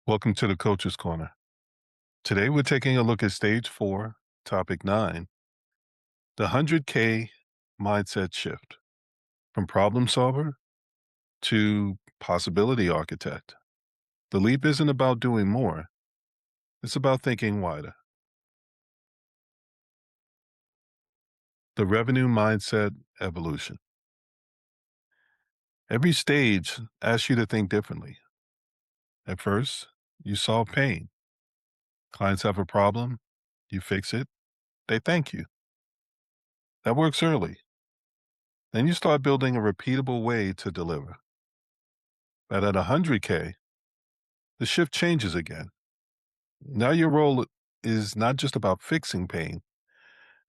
Welcome to the Coach's Corner. Today we're taking a look at Stage 4, Topic 9, the 100K Mindset Shift from Problem Solver to Possibility Architect. The leap isn't about doing more, it's about thinking wider. The Revenue Mindset Evolution. Every stage asks you to think differently. At first, you solve pain. Clients have a problem, you fix it, they thank you. That works early. Then you start building a repeatable way to deliver. But at 100K, the shift changes again. Now your role is not just about fixing pain,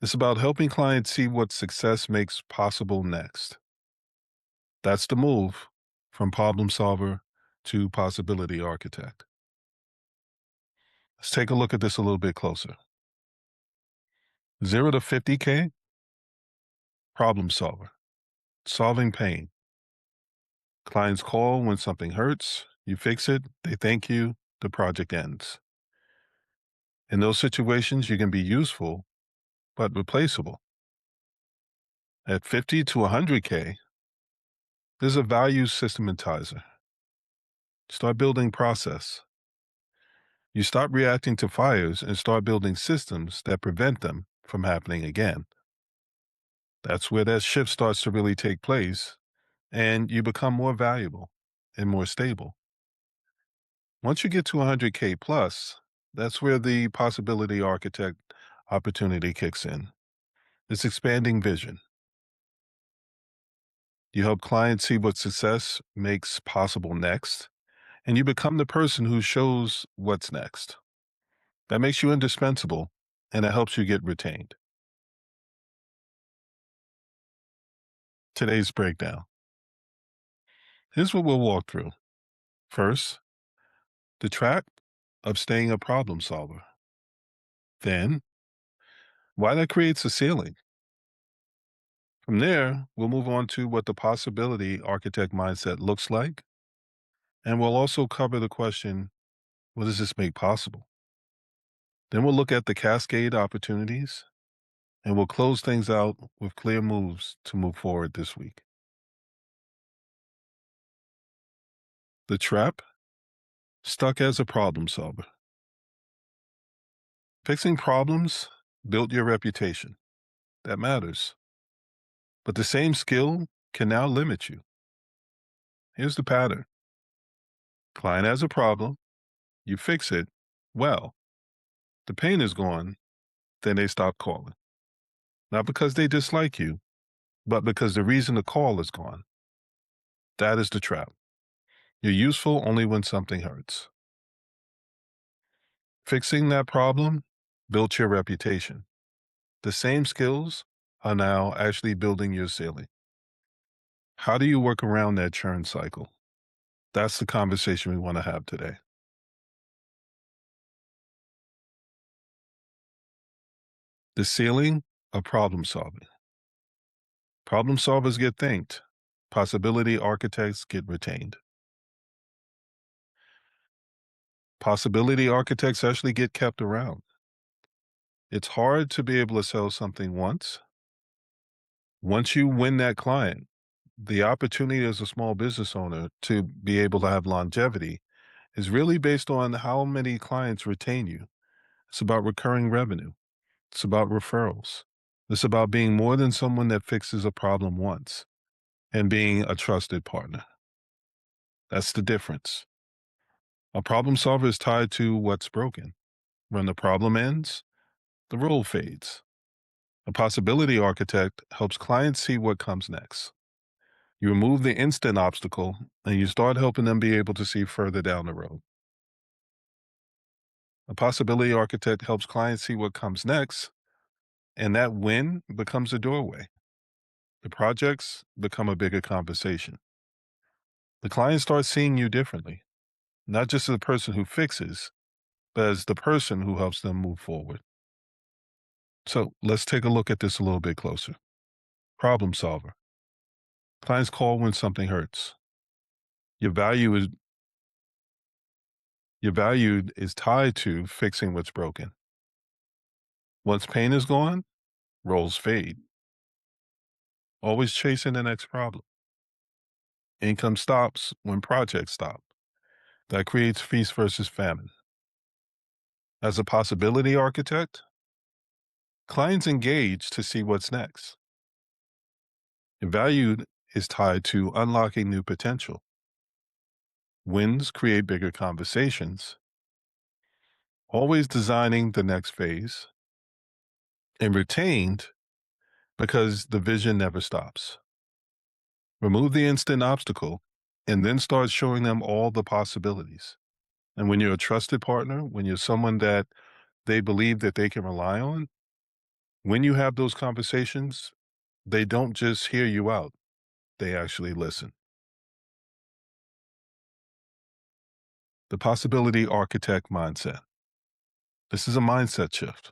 it's about helping clients see what success makes possible next. That's the move from problem solver to possibility architect. Let's take a look at this a little bit closer. 0 to 50K, problem solver, solving pain. Clients call when something hurts, you fix it, they thank you, the project ends. In those situations, you can be useful, but replaceable. At 50 to 100K, there's a value systematizer. Start building process. You stop reacting to fires and start building systems that prevent them from happening again. That's where that shift starts to really take place, and you become more valuable and more stable. Once you get to 100K plus, that's where the possibility architect opportunity kicks in. It's expanding vision. You help clients see what success makes possible next, and you become the person who shows what's next. That makes you indispensable, and it helps you get retained. Today's breakdown. Here's what we'll walk through. First, the track of staying a problem solver. Then, why that creates a ceiling. From there, we'll move on to what the possibility architect mindset looks like. And we'll also cover the question, what does this make possible? Then we'll look at the cascade opportunities, and we'll close things out with clear moves to move forward this week. The trap, stuck as a problem solver. Fixing problems built your reputation. That matters. But the same skill can now limit you. Here's the pattern. Client has a problem, you fix it, well, the pain is gone, then they stop calling. Not because they dislike you, but because the reason the call is gone. That is the trap. You're useful only when something hurts. Fixing that problem built your reputation. The same skills are now actually building your ceiling. How do you work around that churn cycle? That's the conversation we want to have today. The ceiling of problem solving. Problem solvers get thanked. Possibility architects get retained. Possibility architects actually get kept around. It's hard to be able to sell something once. Once you win that client, the opportunity as a small business owner to be able to have longevity is really based on how many clients retain you. It's about recurring revenue. It's about referrals. It's about being more than someone that fixes a problem once and being a trusted partner. That's the difference. A problem solver is tied to what's broken. When the problem ends, the role fades. A possibility architect helps clients see what comes next. You remove the instant obstacle and you start helping them be able to see further down the road. A possibility architect helps clients see what comes next, and that win becomes a doorway. The projects become a bigger conversation. The client starts seeing you differently, not just as the person who fixes, but as the person who helps them move forward. So let's take a look at this a little bit closer. Problem solver. Clients call when something hurts. Your value is Your value is tied to fixing what's broken. Once pain is gone, roles fade, always chasing the next problem. Income stops when projects stop. That creates feast versus famine. As a possibility architect, clients engage to see what's next. Your value is tied to unlocking new potential. Wins create bigger conversations, always designing the next phase, and retained because the vision never stops. Remove the instant obstacle and then start showing them all the possibilities. And when you're a trusted partner, when you're someone that they believe that they can rely on, when you have those conversations, they don't just hear you out, they actually listen. The possibility architect mindset. This is a mindset shift.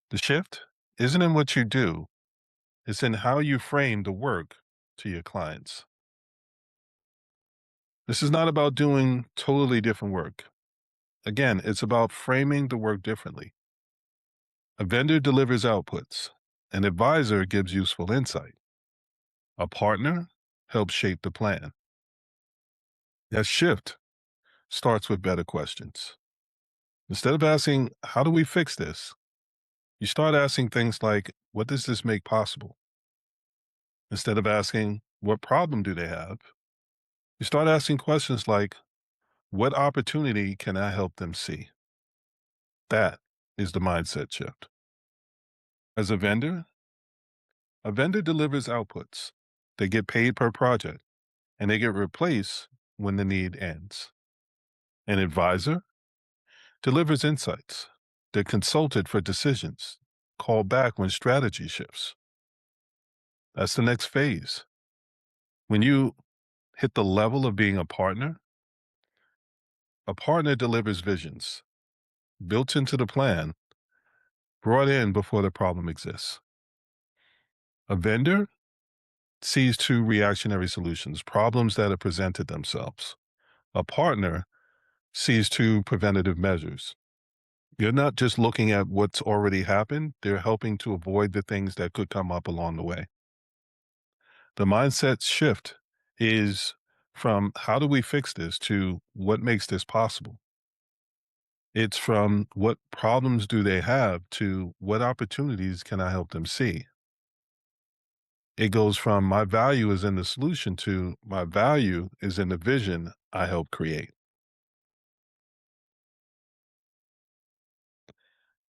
The shift isn't in what you do, it's in how you frame the work to your clients. This is not about doing totally different work. Again, it's about framing the work differently. A vendor delivers outputs, an advisor gives useful insight, a partner helps shape the plan. That shift starts with better questions. Instead of asking, how do we fix this? You start asking things like, what does this make possible? Instead of asking, what problem do they have? You start asking questions like, what opportunity can I help them see? That is the mindset shift. As a vendor delivers outputs. They get paid per project and they get replaced when the need ends. An advisor delivers insights. They're consulted for decisions, called back when strategy shifts. That's the next phase. When you hit the level of being a partner delivers visions built into the plan, brought in before the problem exists. A vendor sees two reactionary solutions, problems that have presented themselves. A partner sees two preventative measures. You're not just looking at what's already happened, they're helping to avoid the things that could come up along the way. The mindset shift is from how do we fix this to what makes this possible? It's from what problems do they have to what opportunities can I help them see? It goes from my value is in the solution to my value is in the vision I help create.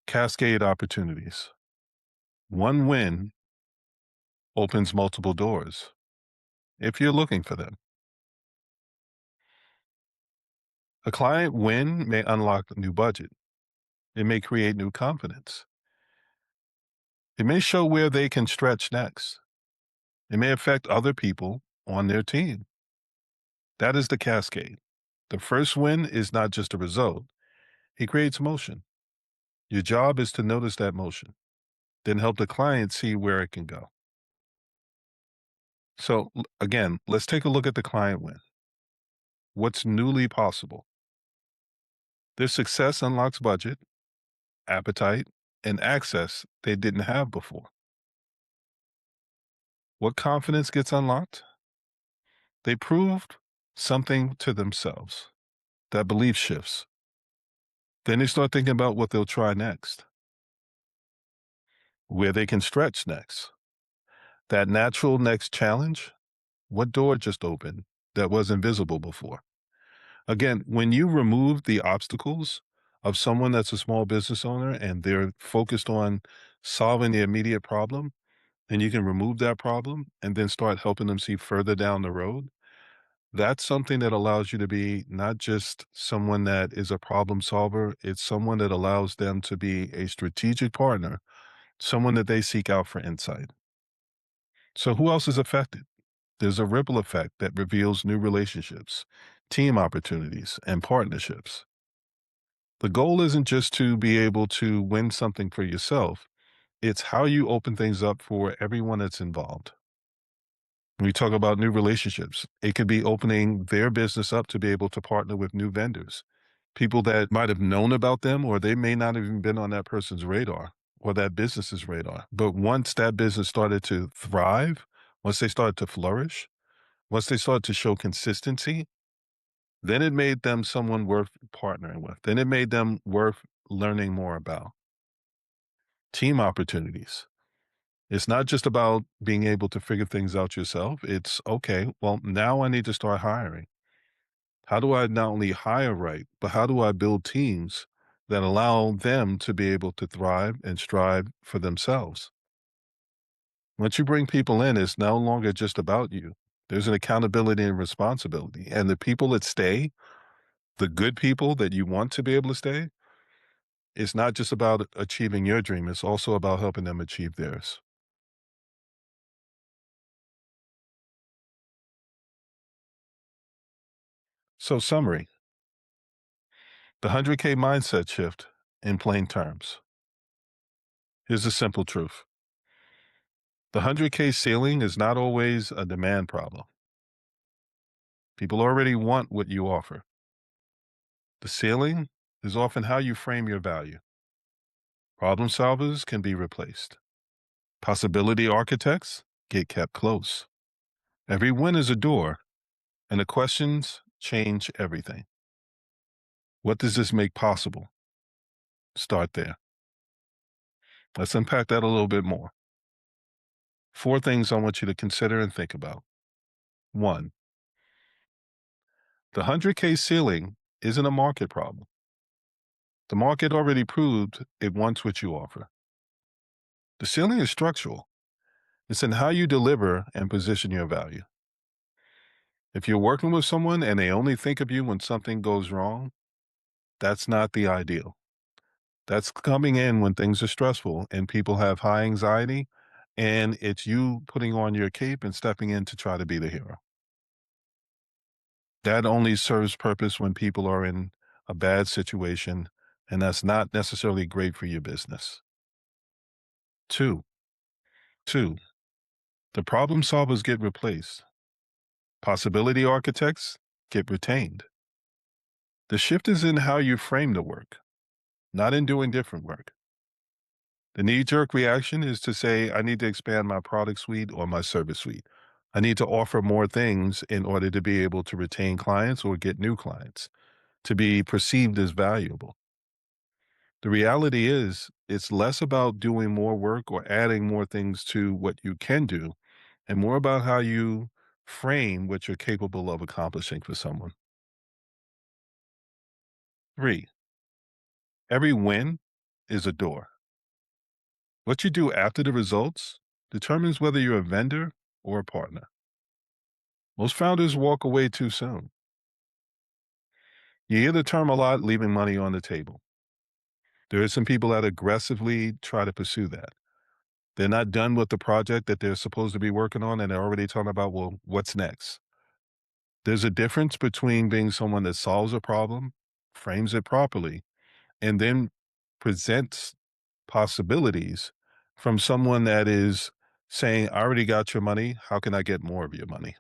Cascade opportunities. One win opens multiple doors if you're looking for them. A client win may unlock a new budget. It may create new confidence. It may show where they can stretch next. It may affect other people on their team. That is the cascade. The first win is not just a result, it creates motion. Your job is to notice that motion, then help the client see where it can go. So, again, let's take a look at the client win. What's newly possible? Their success unlocks budget, appetite, and access they didn't have before. What confidence gets unlocked? They proved something to themselves. That belief shifts. Then they start thinking about what they'll try next, where they can stretch next. That natural next challenge, what door just opened that wasn't visible before? Again, when you remove the obstacles of someone that's a small business owner and they're focused on solving the immediate problem, then you can remove that problem and then start helping them see further down the road. That's something that allows you to be not just someone that is a problem solver, it's someone that allows them to be a strategic partner, someone that they seek out for insight. So, who else is affected? There's a ripple effect that reveals new relationships, team opportunities, and partnerships. The goal isn't just to be able to win something for yourself, it's how you open things up for everyone that's involved. When we talk about new relationships, it could be opening their business up to be able to partner with new vendors. People that might have known about them, or they may not have even been on that person's radar or that business's radar. But once that business started to thrive, once they started to flourish, once they started to show consistency, then it made them someone worth partnering with. Then it made them worth learning more about. Team opportunities. It's not just about being able to figure things out yourself. It's okay, well, now I need to start hiring. How do I not only hire right, but how do I build teams that allow them to be able to thrive and strive for themselves? Once you bring people in, it's no longer just about you. There's an accountability and responsibility. And the people that stay, the good people that you want to be able to stay, it's not just about achieving your dream, it's also about helping them achieve theirs. So, summary, the 100K mindset shift in plain terms. Here's the simple truth: the 100K ceiling is not always a demand problem. People already want what you offer. The ceiling is often how you frame your value. Problem solvers can be replaced. Possibility architects get kept close. Every win is a door, and the questions change everything. What does this make possible? Start there. Let's unpack that a little bit more. Four things I want you to consider and think about. One, the 100K ceiling isn't a market problem. The market already proved it wants what you offer. The ceiling is structural. It's in how you deliver and position your value. If you're working with someone and they only think of you when something goes wrong, that's not the ideal. That's coming in when things are stressful and people have high anxiety, and it's you putting on your cape and stepping in to try to be the hero. That only serves purpose when people are in a bad situation, and that's not necessarily great for your business. Two, two, the problem solvers get replaced. Possibility architects get retained. The shift is in how you frame the work, not in doing different work. The knee jerk reaction is to say, I need to expand my product suite or my service suite. I need to offer more things in order to be able to retain clients or get new clients, to be perceived as valuable. The reality is, it's less about doing more work or adding more things to what you can do, and more about how you frame what you're capable of accomplishing for someone. Three, every win is a door. What you do after the results determines whether you're a vendor or a partner. Most founders walk away too soon. You hear the term a lot, leaving money on the table. There are some people that aggressively try to pursue that. They're not done with the project that they're supposed to be working on, and they're already talking about, well, what's next? There's a difference between being someone that solves a problem, frames it properly, and then presents possibilities from someone that is saying, I already got your money. How can I get more of your money?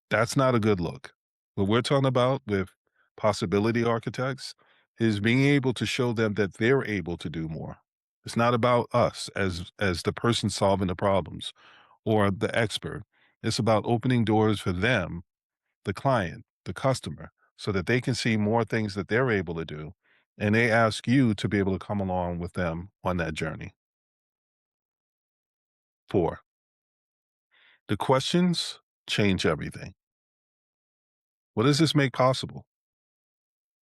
That's not a good look. What we're talking about with possibility architects is being able to show them that they're able to do more. It's not about us as the person solving the problems or the expert. It's about opening doors for them, the client, the customer, so that they can see more things that they're able to do. And they ask you to be able to come along with them on that journey. Four, the questions change everything. What does this make possible?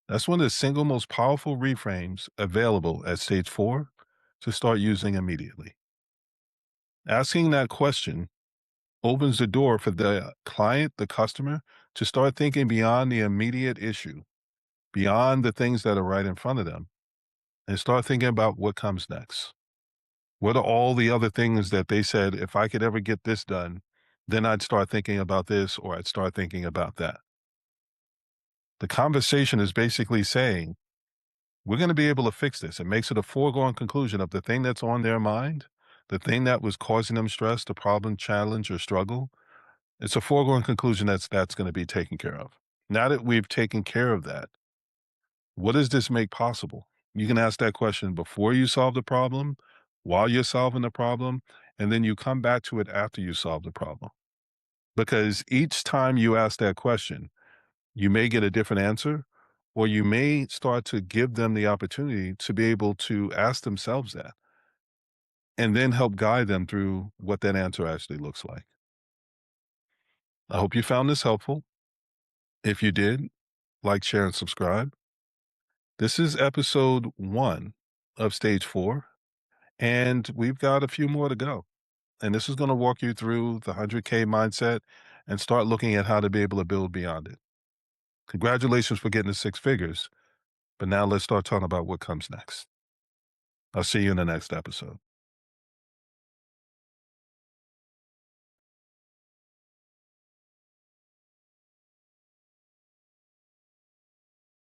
That's one of the single most powerful reframes available at stage four to start using immediately. Asking that question opens the door for the client, the customer, to start thinking beyond the immediate issue, beyond the things that are right in front of them, and start thinking about what comes next. What are all the other things that they said, if I could ever get this done, then I'd start thinking about this or I'd start thinking about that. The conversation is basically saying, we're going to be able to fix this. It makes it a foregone conclusion of the thing that's on their mind, the thing that was causing them stress, the problem, challenge, or struggle. It's a foregone conclusion that's going to be taken care of. Now that we've taken care of that, What does this make possible? You can ask that question before you solve the problem, while you're solving the problem, and then you come back to it after you solve the problem. Because each time you ask that question, you may get a different answer, or you may start to give them the opportunity to be able to ask themselves that and then help guide them through what that answer actually looks like. I hope you found this helpful. If you did, like, share, and subscribe. This is episode 1 of stage 4, and we've got a few more to go. And this is going to walk you through the 100K mindset and start looking at how to be able to build beyond it. Congratulations for getting to 6 figures, but now let's start talking about what comes next. I'll see you in the next episode.